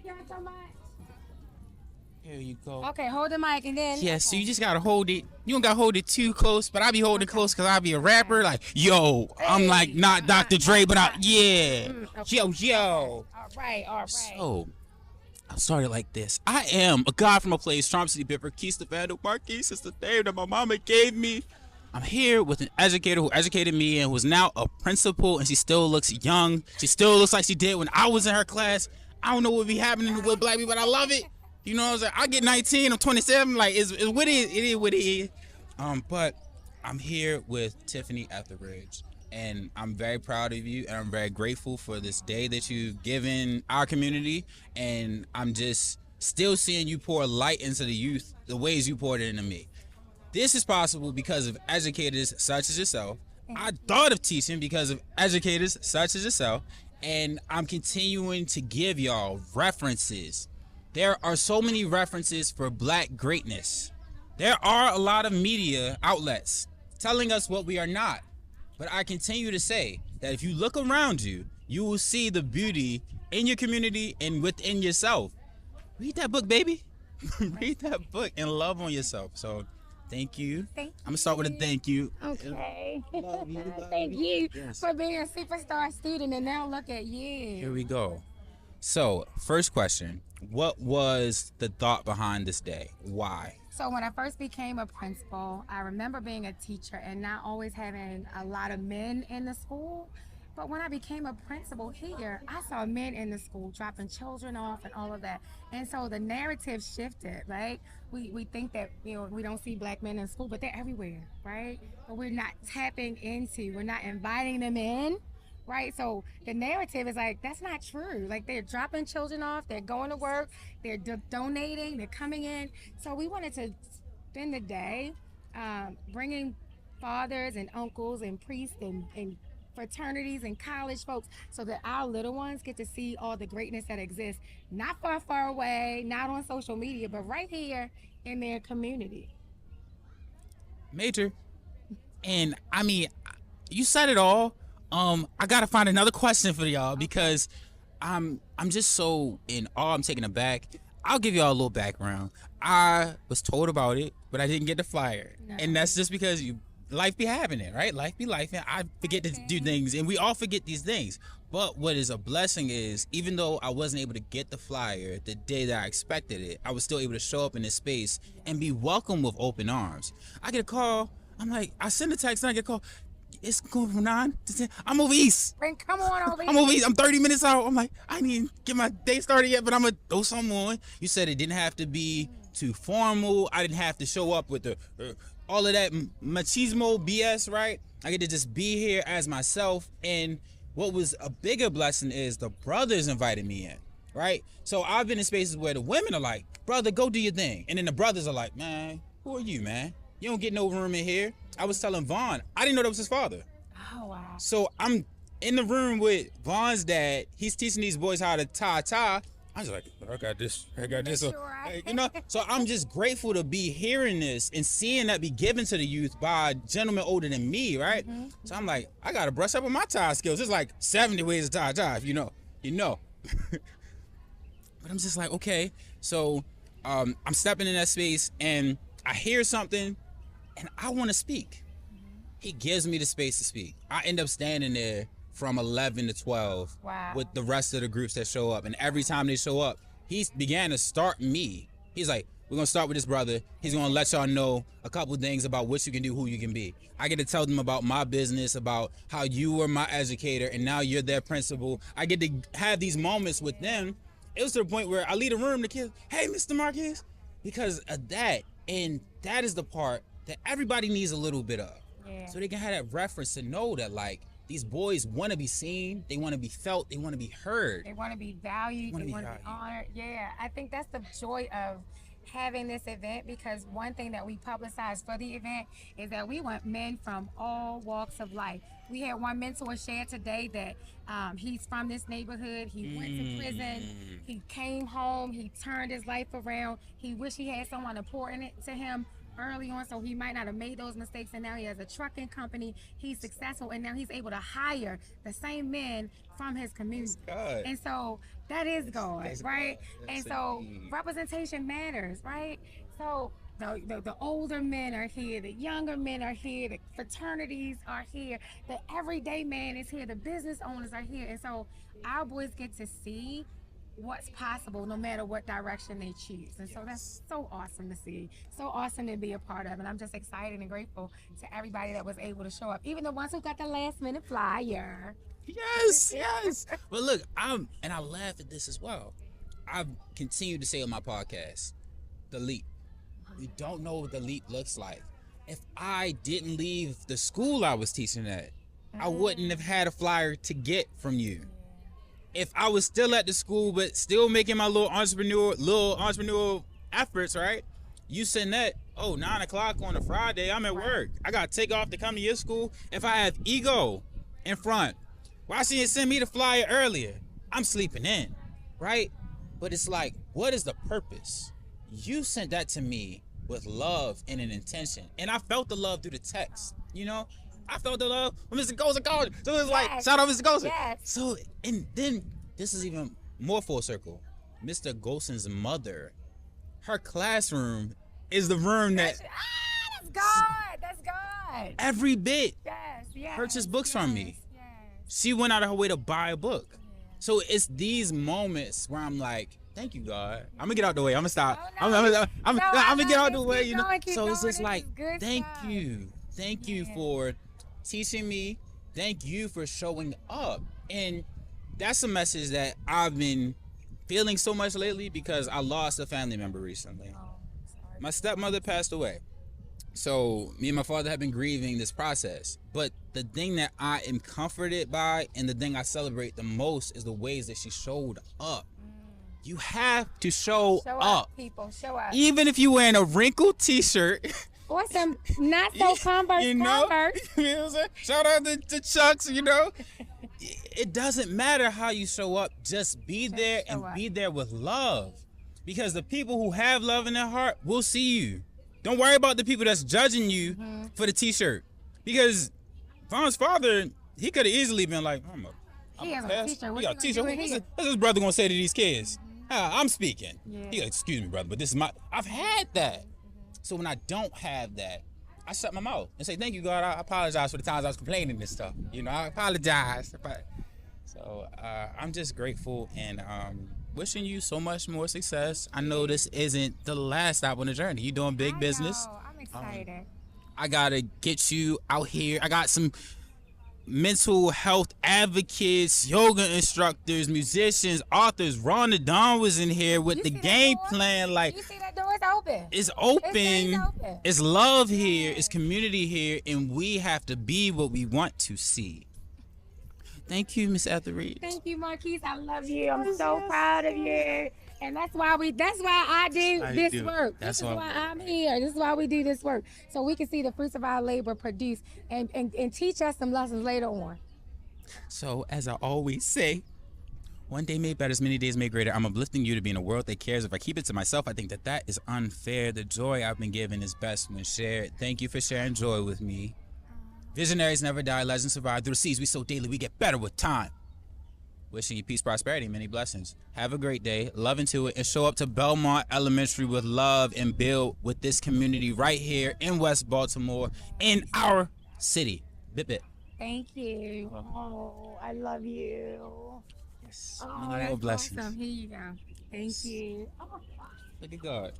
Thank y'all so much. Here you go. Okay, hold the mic and then. Yeah, so Okay. you just gotta hold it. You don't gotta hold it too close, but I be holding it close because I be a rapper. Like, yo, I'm like Hey, not Dr. Dre, but yeah, okay. yo, Okay. yo. All right. All right. So I started like this. I am a guy from a place, Trump City, Bipper, Keys, Stefano, Marquis is the name that my mama gave me. I'm here with an educator who educated me and who's now a principal, and she still looks young. She still looks like she did when I was in her class. I don't know what be happening with black people, but I love it. You know what I'm saying? I get 19, I'm 27. Like, it's what it is. It is what it is. But I'm here with Tiffany Etheridge, and I'm very proud of you, and I'm very grateful for this day that you've given our community, and I'm just still seeing you pour light into the youth the ways you poured it into me. This is possible because of educators such as yourself. I thought of teaching because of educators such as yourself, and I'm continuing to give y'all references. There are so many references for black greatness. There are a lot of media outlets telling us what we are not. But I continue to say that if you look around you, you will see the beauty in your community and within yourself. Read that book, baby. Read that book and love on yourself. So thank you. Thank I'm gonna start with a thank you. Okay. Love you, Thank you Yes. for being a superstar student, and now look at Here you. we go. So, first question. What was the thought behind this day? Why? So when I first became a principal, I remember being a teacher and not always having a lot of men in the school. But when I became a principal here, I saw men in the school dropping children off and all of that. And so the narrative shifted, right? We think that, we don't see black men in school, but they're everywhere, right? But we're not tapping into, we're not inviting them in, right? So the narrative is like, that's not true. Like, they're dropping children off, they're going to work, they're donating, they're coming in. So we wanted to spend the day bringing fathers and uncles and priests and fraternities and college folks so that our little ones get to see all the greatness that exists, not far, far away, not on social media, but right here in their community. Major. And I mean, you said it all. I gotta find another question for y'all because I'm just so in awe. I'm taken aback. I'll give y'all a little background. I was told about it, but I didn't get the flyer, No. and that's just because life be happening, right? Life be life, and I forget to do things, and we all forget these things. But what is a blessing is, even though I wasn't able to get the flyer the day that I expected it, I was still able to show up in this space and be welcomed with open arms. I get a call. I'm like, I send a text, and I get a call. It's going from 9 to 10. I'm over east. Bring, come on over I'm here. over east. I'm 30 minutes out. I'm like, I didn't even get my day started yet, but I'm going to throw something on. You said it didn't have to be too formal. I didn't have to show up with the all of that machismo BS, right? I get to just be here as myself. And what was a bigger blessing is the brothers invited me in, right? So I've been in spaces where the women are like, brother, go do your thing. And then the brothers are like, man, who are you, man? You don't get no room in here. I was telling Vaughn, I didn't know that was his father. Oh, wow. So I'm in the room with Vaughn's dad. He's teaching these boys how to tie. I was like, I got this. So, so I'm just grateful to be hearing this and seeing that be given to the youth by gentlemen older than me, right? So I'm like, I got to brush up on my tie skills. There's like 70 ways to tie, if you know. But I'm just like, okay. So I'm stepping in that space and I hear something and I want to speak. He gives me the space to speak. I end up standing there from 11 to 12 Wow. with the rest of the groups that show up. And every time they show up, he began to start me. He's like, we're going to start with this brother. He's going to let y'all know a couple things about what you can do, who you can be. I get to tell them about my business, about how you were my educator, and now you're their principal. I get to have these moments with them. It was to the point where I leave the room, the kids, hey, Mr. Marquez, because of that. And that is the part that everybody needs a little bit of. Yeah. So they can have that reference to know that, like, these boys want to be seen, they want to be felt, they want to be heard. They want to be valued, they want to be honored. Yeah, I think that's the joy of having this event, because one thing that we publicize for the event is that we want men from all walks of life. We had one mentor share today that he's from this neighborhood. He went to prison. He came home. He turned his life around. He wished he had someone to pour in it to him early on, so he might not have made those mistakes. And now he has a trucking company. He's successful, and now he's able to hire the same men from his community. God. And so that is God, That's right? God. And That's so indeed. representation matters, right? So the older men are here, the younger men are here, the fraternities are here, the everyday man is here, the business owners are here. And so our boys get to see what's possible no matter what direction they choose. And so that's so awesome to see, so awesome to be a part of. And I'm just excited and grateful to everybody that was able to show up, even the ones who got the last minute flyer. Yes, yes. But look, I laugh at this as well. I've continued to say on my podcast, the leap. We don't know what the leap looks like. If I didn't leave the school I was teaching at, I wouldn't have had a flyer to get from you. If I was still at the school but still making my little entrepreneurial efforts, right? You send that, 9 o'clock on a Friday, I'm at work. I gotta take off to come to your school. If I have ego in front, why she didn't send me the flyer earlier? I'm sleeping in, right? But it's like, what is the purpose? You sent that to me with love and an intention. And I felt the love through the text, you know? I felt the love when Mr. Golson called. So it's like, Yes. shout out Mr. Golson. Yes. So, and then this is even more full circle. Mr. Golson's mother, her classroom is the room that That's God. That's God. every bit Yes. purchased books from me. Yes. She went out of her way to buy a book. So it's these moments where I'm like, thank you, God. I'm gonna get out the way. I'm gonna stop. Oh, no. I'm No, I gonna get love out the this. way, Keep you know. going, keep So it's going. just This like, is good thank stuff. you for teaching me. Thank you for showing up. And that's a message that I've been feeling so much lately because I lost a family member recently. Oh, sorry. My stepmother passed away. So me and my father have been grieving this process. But the thing that I am comforted by and the thing I celebrate the most is the ways that she showed up. You have to show Show up. up, people. Show up. Even if you're wearing a wrinkled t-shirt. Or some not so Converse. You know? Converse. You know what I'm saying? Shout out to Chucks, you know? It doesn't matter how you show up. Just be there and show up. be there with love. Because the people who have love in their heart will see you. Don't worry about the people that's judging you for the t-shirt. Because Vaughn's father, he could have easily been like, He has a pass. t-shirt. He What got a you gonna t-shirt. do with What's it? his brother gonna say to these kids? I'm speaking. Yeah. He like, excuse me, brother, but this is my. I've had that. So when I don't have that, I shut my mouth and say, thank you, God. I apologize for the times I was complaining and stuff. You know, I apologize. So I'm just grateful and wishing you so much more success. I know this isn't the last stop on the journey. You're doing big business. I know. I'm excited. I gotta get you out here. I got some mental health advocates, yoga instructors, musicians, authors. Rhonda Dawn was in here with You the see that game door? plan. Like, You see that door is open. it's open. It's open. It's love here. It's community here, and we have to be what we want to see. Thank you, Miss Etheridge. Thank you, Marquise. I love you. I'm so proud of you. And that's why I do this work. That's this is why why I'm here. This is why we do this work. So we can see the fruits of our labor produce and teach us some lessons later on. So, as I always say, one day made better, many days made greater. I'm uplifting you to be in a world that cares. If I keep it to myself, I think that is unfair. The joy I've been given is best when shared. Thank you for sharing joy with me. Visionaries never die, legends survive. Through the seas we sow daily, we get better with time. Wishing you peace, prosperity, many blessings. Have a great day, love into it, and show up to Belmont Elementary with love and build with this community right here in West Baltimore, in our city. Bip bip. Thank you. Oh, I love you. Yes. Oh, Many more that's blessings. awesome. Here you go. Thank you. Oh. Look at God.